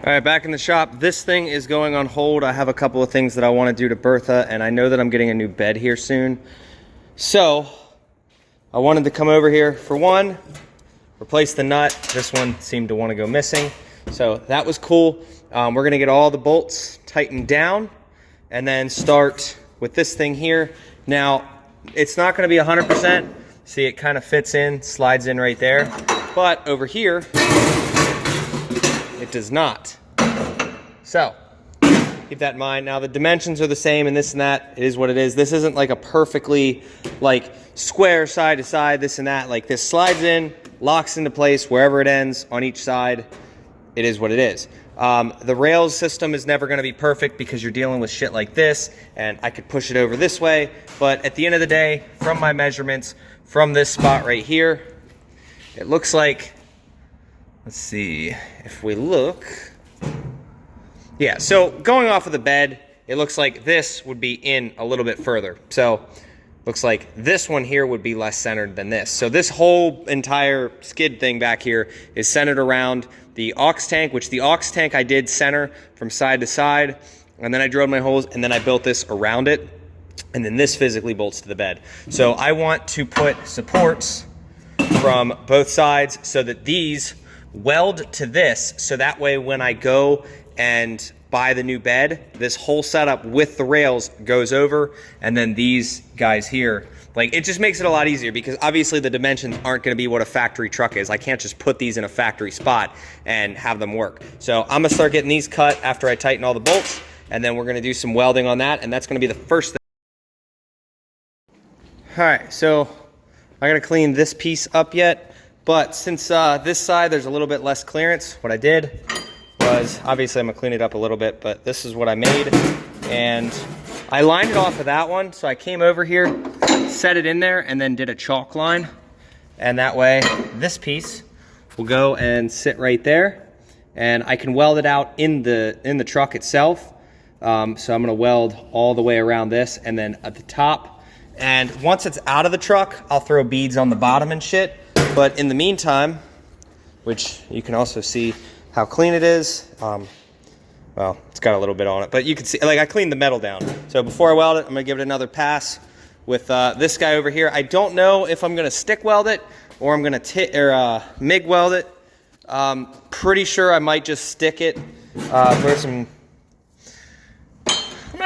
All right, back in the shop. This thing is going on hold. I have a couple of things that I want to do to Bertha, and I know that I'm getting a new bed here soon. So I wanted to come over here for one, replace the nut. This one seemed to want to go missing. So that was cool. We're gonna get all the bolts tightened down and then start with this thing here. Now, it's not gonna be 100%. See, it kind of fits in, slides in right there. But over here, it does not. So keep that in mind. Now the dimensions are the same and this and that. It is what it is. This isn't like a perfectly like square side to side, this and that. Like this slides in, locks into place wherever it ends on each side. It is what it is. The rails system is never gonna be perfect because you're dealing with shit like this, and I could push it over this way. But at the end of the day, from my measurements, from this spot right here, it looks like, let's see, if we look, yeah, so going off of the bed, it looks like this would be in a little bit further. So looks like this one here would be less centered than this. So this whole entire skid thing back here is centered around the aux tank, which the aux tank I did center from side to side, and then I drilled my holes, and then I built this around it, and then this physically bolts to the bed. So I want to put supports from both sides so that these weld to this, so that way when I go and buy the new bed, this whole setup with the rails goes over, and then these guys here, like, it just makes it a lot easier because obviously the dimensions aren't gonna be what a factory truck is. I can't just put these in a factory spot and have them work. So I'm gonna start getting these cut after I tighten all the bolts, and then we're gonna do some welding on that, and that's gonna be the first thing. All right, so I'm gonna clean this piece up yet, but since this side there's a little bit less clearance, what I did was, obviously I'm gonna clean it up a little bit, but this is what I made, and I lined it off of that one, so I came over here, set it in there, and then did a chalk line, and that way this piece will go and sit right there, and I can weld it out in the truck itself. So I'm gonna weld all the way around this, and then at the top, and once it's out of the truck, I'll throw beads on the bottom and shit. But in the meantime, which you can also see how clean it is, well, it's got a little bit on it, but you can see, like, I cleaned the metal down. So before I weld it, I'm gonna give it another pass with this guy over here. I don't know if I'm gonna stick weld it or I'm gonna MIG weld it. Pretty sure I might just stick it. Throw some, I'm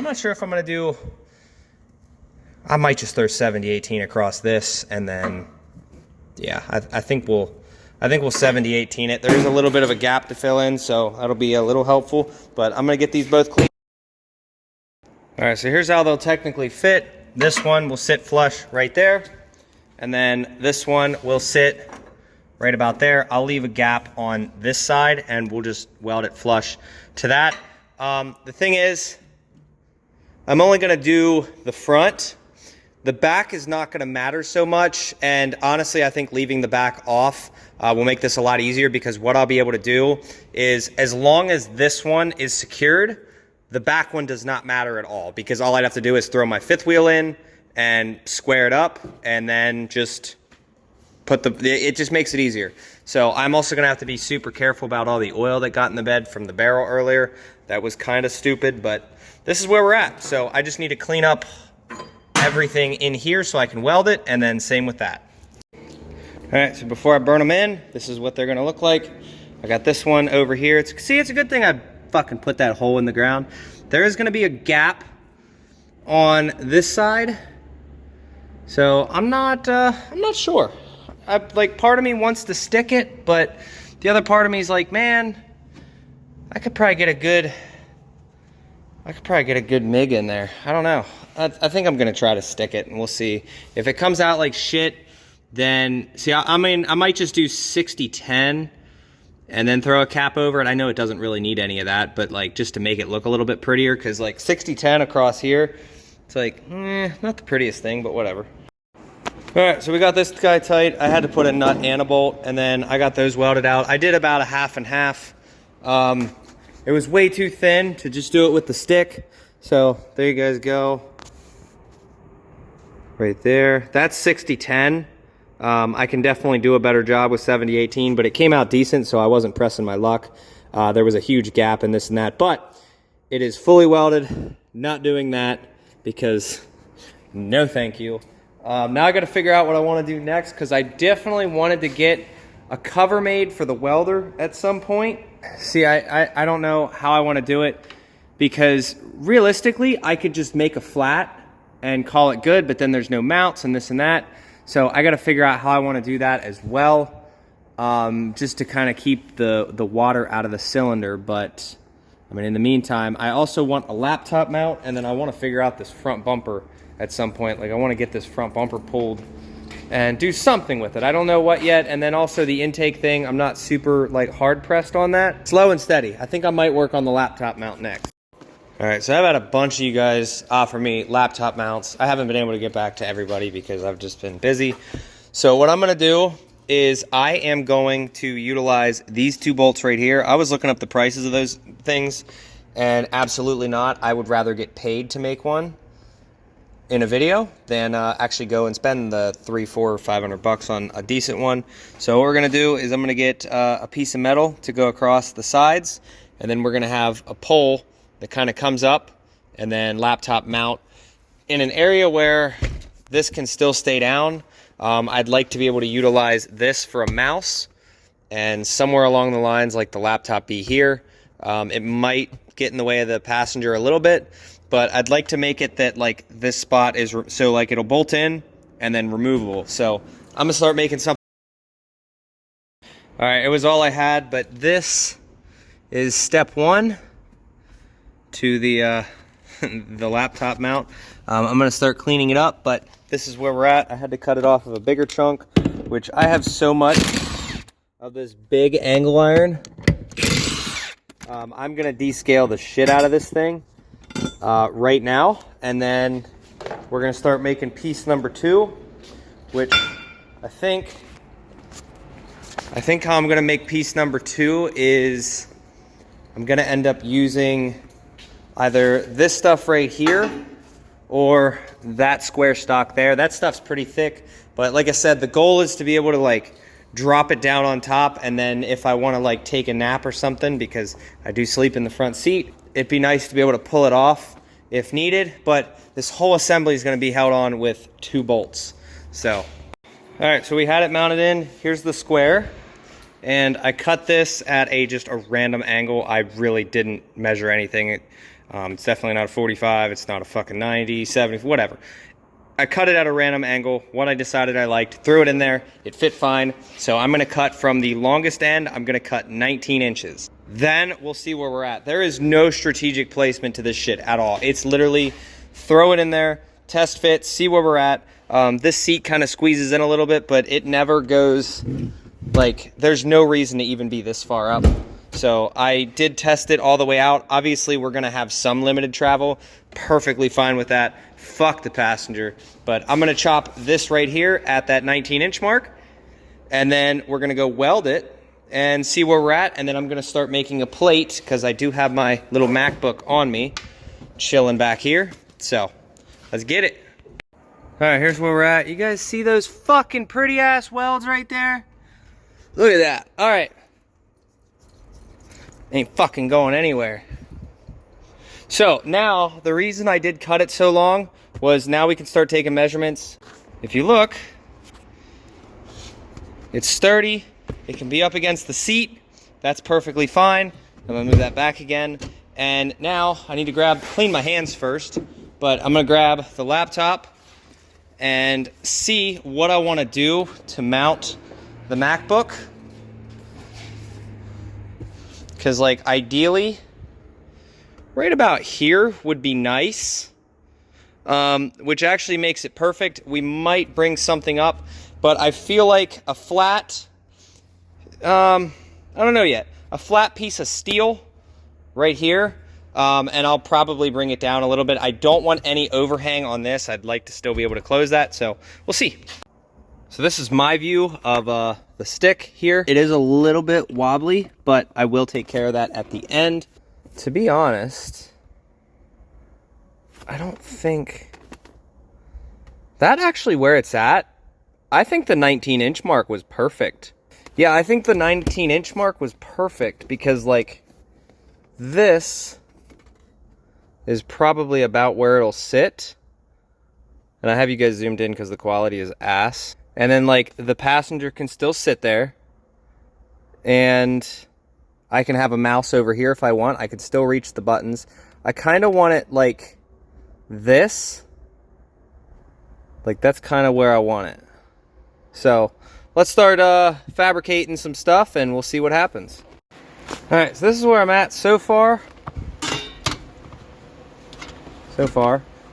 not sure if I'm gonna do, I might just throw 70-18 across this, and then, yeah, I think we'll 70-18 it. There is a little bit of a gap to fill in, so that'll be a little helpful, but I'm gonna get these both clean. All right, so here's how they'll technically fit. This one will sit flush right there, and then this one will sit right about there. I'll leave a gap on this side, and we'll just weld it flush to that. The thing is, I'm only gonna do the front. The back is not gonna matter so much, and honestly, I think leaving the back off will make this a lot easier, because what I'll be able to do is, as long as this one is secured, the back one does not matter at all, because all I'd have to do is throw my fifth wheel in and square it up, and then just put it just makes it easier. So I'm also gonna have to be super careful about all the oil that got in the bed from the barrel earlier. That was kind of stupid, but this is where we're at. So I just need to clean up everything in here so I can weld it, and then same with that. All right, so before I burn them in, this is what they're gonna look like. I got this one over here. See, it's a good thing I fucking put that hole in the ground. There is gonna be a gap on this side, so I'm not sure. Like, part of me wants to stick it, but the other part of me is like, man, I could probably get a good MIG in there. I don't know. I think I'm gonna try to stick it, and we'll see. If it comes out like shit, then, see, I mean, I might just do 60-10 and then throw a cap over it. I know it doesn't really need any of that, but like, just to make it look a little bit prettier, because like 60-10 across here, it's like, not the prettiest thing, but whatever. All right, so we got this guy tight. I had to put a nut and a bolt, and then I got those welded out. I did about a half and half. It was way too thin to just do it with the stick. So there you guys go. Right there. That's 60-10. I can definitely do a better job with 70-18, but it came out decent, so I wasn't pressing my luck. there was a huge gap in this and that, but it is fully welded. Not doing that because no thank you. Now I got to figure out what I want to do next, because I definitely wanted to get a cover made for the welder at some point. See, I don't know how I want to do it, because realistically I could just make a flat and call it good, but then there's no mounts and this and that. So I got to figure out how I want to do that as well, just to kind of keep the water out of the cylinder. But I mean, in the meantime, I also want a laptop mount, and then I want to figure out this front bumper at some point. Like, I want to get this front bumper pulled and do something with it. I don't know what yet. And then also the intake thing, I'm not super like hard pressed on that. Slow and steady. I think I might work on the laptop mount next. All right, so I've had a bunch of you guys offer me laptop mounts. I haven't been able to get back to everybody because I've just been busy. So what I'm gonna do is I am going to utilize these 2 bolts right here. I was looking up the prices of those things, and absolutely not. I would rather get paid to make one in a video than actually go and spend the $300, $400, or $500 on a decent one. So what we're gonna do is I'm gonna get a piece of metal to go across the sides, and then we're gonna have a pole that kind of comes up, and then laptop mount in an area where this can still stay down. I'd like to be able to utilize this for a mouse, and somewhere along the lines like the laptop be here. It might get in the way of the passenger a little bit, but I'd like to make it that like this spot is so like it'll bolt in and then removable. So I'm gonna start making something. All right, it was all I had, but this is step 1 to the the laptop mount. I'm gonna start cleaning it up, but this is where we're at. I had to cut it off of a bigger chunk, which I have so much of this big angle iron. I'm gonna descale the shit out of this thing right now, and then we're gonna start making piece number 2, which I think how I'm gonna make piece number 2 is I'm gonna end up using either this stuff right here or that square stock there. That stuff's pretty thick, but like I said, the goal is to be able to like drop it down on top, and then if I want to like take a nap or something, because I do sleep in the front seat, it'd be nice to be able to pull it off if needed. But this whole assembly is going to be held on with 2 bolts. So all right, so we had it mounted in. Here's the square, and I cut this at just a random angle. I really didn't measure anything. It's definitely not a 45, it's not a fucking 90, 70, whatever. I cut it at a random angle, what I decided I liked, threw it in there, it fit fine. So I'm gonna cut from the longest end, I'm gonna cut 19 inches. Then we'll see where we're at. There is no strategic placement to this shit at all. It's literally throw it in there, test fit, see where we're at. This seat kind of squeezes in a little bit, but it never goes, like, there's no reason to even be this far up. So I did test it all the way out. Obviously, we're gonna have some limited travel. Perfectly fine with that. Fuck the passenger. But I'm gonna chop this right here at that 19-inch mark, and then we're gonna go weld it and see where we're at, and then I'm gonna start making a plate, because I do have my little MacBook on me, chilling back here. So let's get it. All right, here's where we're at. You guys see those fucking pretty ass welds right there? Look at that. All right. Ain't fucking going anywhere. So now the reason I did cut it so long was now we can start taking measurements. If you look, it's sturdy. It can be up against the seat. That's perfectly fine. I'm gonna move that back again. And now I need to clean my hands first, but I'm gonna grab the laptop and see what I wanna do to mount the MacBook. Because like ideally, right about here would be nice, which actually makes it perfect. We might bring something up, but I feel like a flat, I don't know yet, a flat piece of steel right here, and I'll probably bring it down a little bit. I don't want any overhang on this. I'd like to still be able to close that, so we'll see. So this is my view of the stick here. It is a little bit wobbly, but I will take care of that at the end. To be honest, I don't think that actually where it's at. I think the 19-inch mark was perfect. Yeah, I think the 19-inch mark was perfect, because like this is probably about where it'll sit. And I have you guys zoomed in because the quality is ass. And then like the passenger can still sit there. And I can have a mouse over here if I want. I can still reach the buttons. I kind of want it like this. Like that's kind of where I want it. So let's start fabricating some stuff and we'll see what happens. All right, so this is where I'm at so far.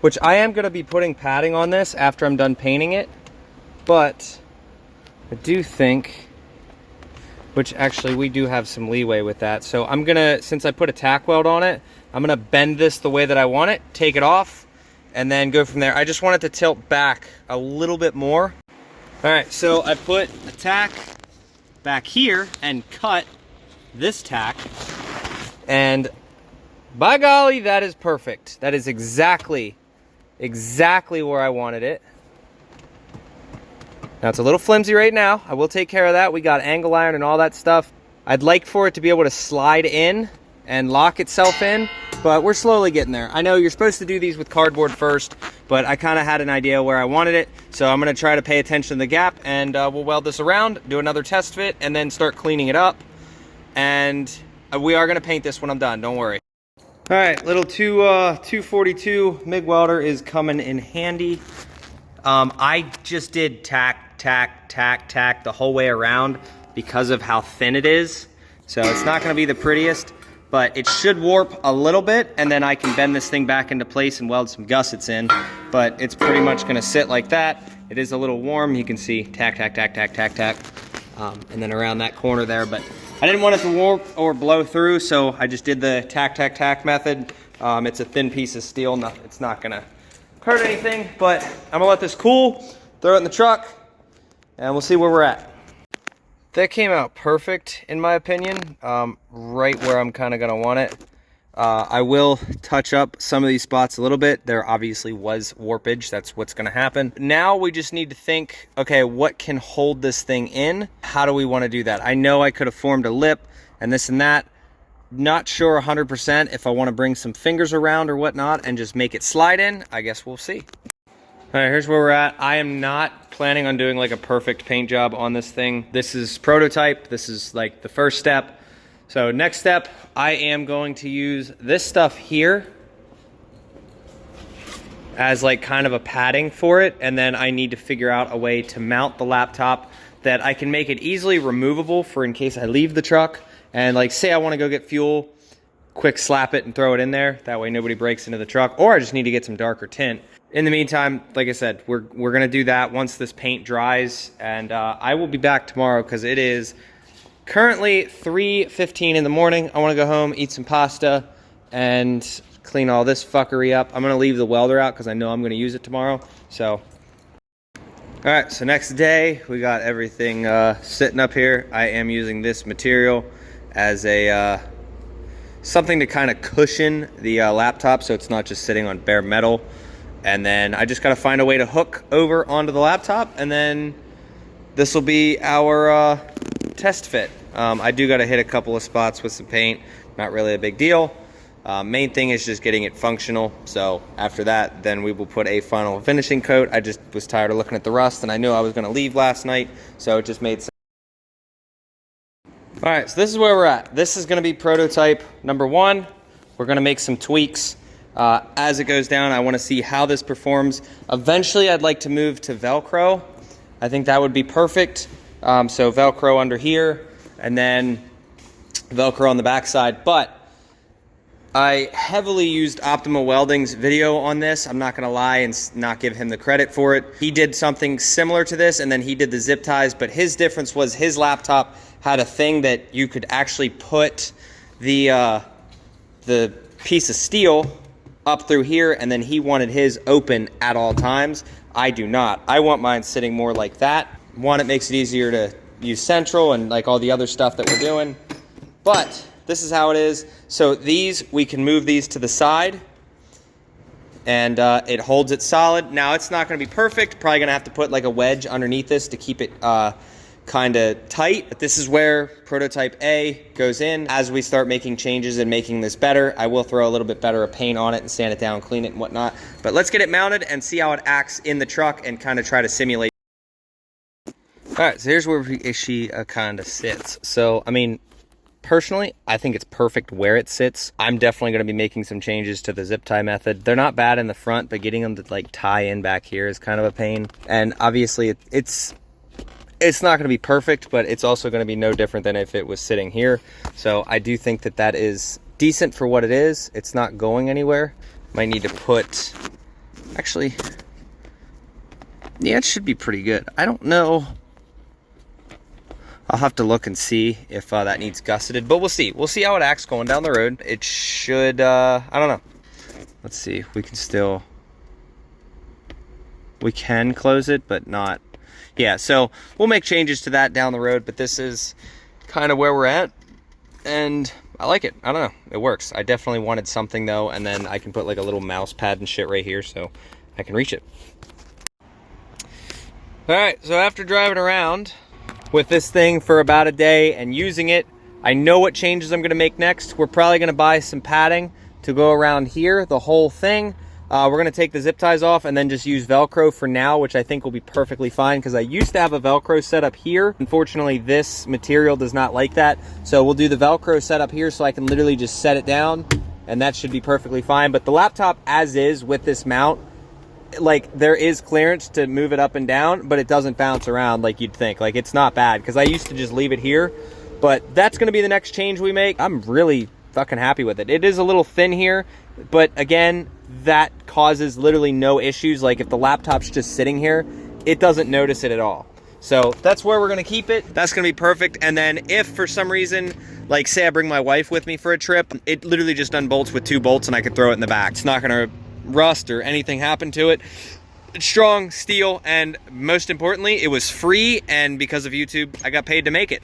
Which I am going to be putting padding on this after I'm done painting it. But I do think, which actually we do have some leeway with that. So I'm going to, since I put a tack weld on it, I'm going to bend this the way that I want it, take it off, and then go from there. I just want it to tilt back a little bit more. All right, so I put a tack back here and cut this tack. And by golly, that is perfect. That is exactly where I wanted it. Now it's a little flimsy right now. I will take care of that. We got angle iron and all that stuff. I'd like for it to be able to slide in and lock itself in, but we're slowly getting there. I know you're supposed to do these with cardboard first, but I kind of had an idea where I wanted it. So I'm gonna try to pay attention to the gap and we'll weld this around, do another test fit, and then start cleaning it up. And we are gonna paint this when I'm done, don't worry. All right, little 242 MIG welder is coming in handy. I just did tack the whole way around because of how thin it is. So it's not gonna be the prettiest, but it should warp a little bit and then I can bend this thing back into place and weld some gussets in. But it's pretty much gonna sit like that. It is a little warm. You can see tack. And then around that corner there, but I didn't want it to warp or blow through, so I just did the tack method. It's a thin piece of steel. It's not gonna hurt anything, but I'm gonna let this cool, throw it in the truck, and we'll see where we're at. That came out perfect, in my opinion, right where I'm kind of gonna want it. I will touch up some of these spots a little bit. There obviously was warpage. That's what's going to happen. Now we just need to think, okay, what can hold this thing in? How do we want to do that? I know I could have formed a lip and this and that. Not sure 100% if I want to bring some fingers around or whatnot and just make it slide in. I guess we'll see. All right, here's where we're at. I am not planning on doing like a perfect paint job on this thing. This is prototype. This is like the first step. So next step, I am going to use this stuff here as like kind of a padding for it. And then I need to figure out a way to mount the laptop that I can make it easily removable for in case I leave the truck. And like say I want to go get fuel, quick slap it and throw it in there. That way nobody breaks into the truck, or I just need to get some darker tint. In the meantime, like I said, we're gonna do that once this paint dries. And I will be back tomorrow because it is currently 3:15 in the morning. I want to go home, eat some pasta, and clean all this fuckery up. I'm going to leave the welder out because I know I'm going to use it tomorrow. So, all right, so next day, we got everything sitting up here. I am using this material as a something to kind of cushion the laptop so it's not just sitting on bare metal. And then I just got to find a way to hook over onto the laptop, and then this will be our test fit. I do got to hit a couple of spots with some paint. Not really a big deal. Main thing is just getting it functional. So after that, then we will put a final finishing coat. I just was tired of looking at the rust, and I knew I was going to leave last night, so it just made sense. All right, so this is where we're at. This is going to be prototype number 1. We're going to make some tweaks. As it goes down, I want to see how this performs. Eventually, I'd like to move to Velcro. I think that would be perfect. So Velcro under here, and then Velcro on the backside. But I heavily used Optimal Welding's video on this. I'm not gonna lie and not give him the credit for it. He did something similar to this, and then he did the zip ties, but his difference was his laptop had a thing that you could actually put the piece of steel up through here, and then he wanted his open at all times. I do not. I want mine sitting more like that. One, it makes it easier to use central and like all the other stuff that we're doing. But this is how it is. So these, we can move these to the side, and it holds it solid. Now it's not gonna be perfect. Probably gonna have to put like a wedge underneath this to keep it, kind of tight. But this is where prototype A goes in. As we start making changes and making this better, I will throw a little bit better of paint on it and sand it down, clean it and whatnot. But let's get it mounted and see how it acts in the truck and kind of try to simulate. All right, so here's where she kind of sits. So, I mean, personally, I think it's perfect where it sits. I'm definitely going to be making some changes to the zip tie method. They're not bad in the front, but getting them to like tie in back here is kind of a pain. And obviously it's not going to be perfect, but it's also going to be no different than if it was sitting here. So I do think that that is decent for what it is. It's not going anywhere. Might need to put, actually, yeah, it should be pretty good. I don't know. I'll have to look and see if that needs gusseted, but we'll see. We'll see how it acts going down the road. It should, I don't know. Let's see, we can close it, but not. Yeah, so we'll make changes to that down the road, but this is kind of where we're at, and I like it. I don't know, it works. I definitely wanted something though, and then I can put like a little mouse pad and shit right here so I can reach it. All right, so after driving around with this thing for about a day and using it, I know what changes I'm gonna make next. We're probably gonna buy some padding to go around here, the whole thing. We're gonna take the zip ties off and then just use Velcro for now, which I think will be perfectly fine because I used to have a Velcro set up here. Unfortunately, this material does not like that. So we'll do the Velcro set up here so I can literally just set it down and that should be perfectly fine. But the laptop as is with this mount, like there is clearance to move it up and down, but it doesn't bounce around like you'd think. Like it's not bad because I used to just leave it here, but that's going to be the next change we make. I'm really fucking happy with it. It is a little thin here, but again, that causes literally no issues. Like if the laptop's just sitting here, it doesn't notice it at all. So that's where we're going to keep it. That's going to be perfect. And then if for some reason, like say I bring my wife with me for a trip, it literally just unbolts with 2 bolts and I could throw it in the back. It's not going to rust or anything happen to it. It's strong steel, and most importantly, it was free, and because of YouTube, I got paid to make it.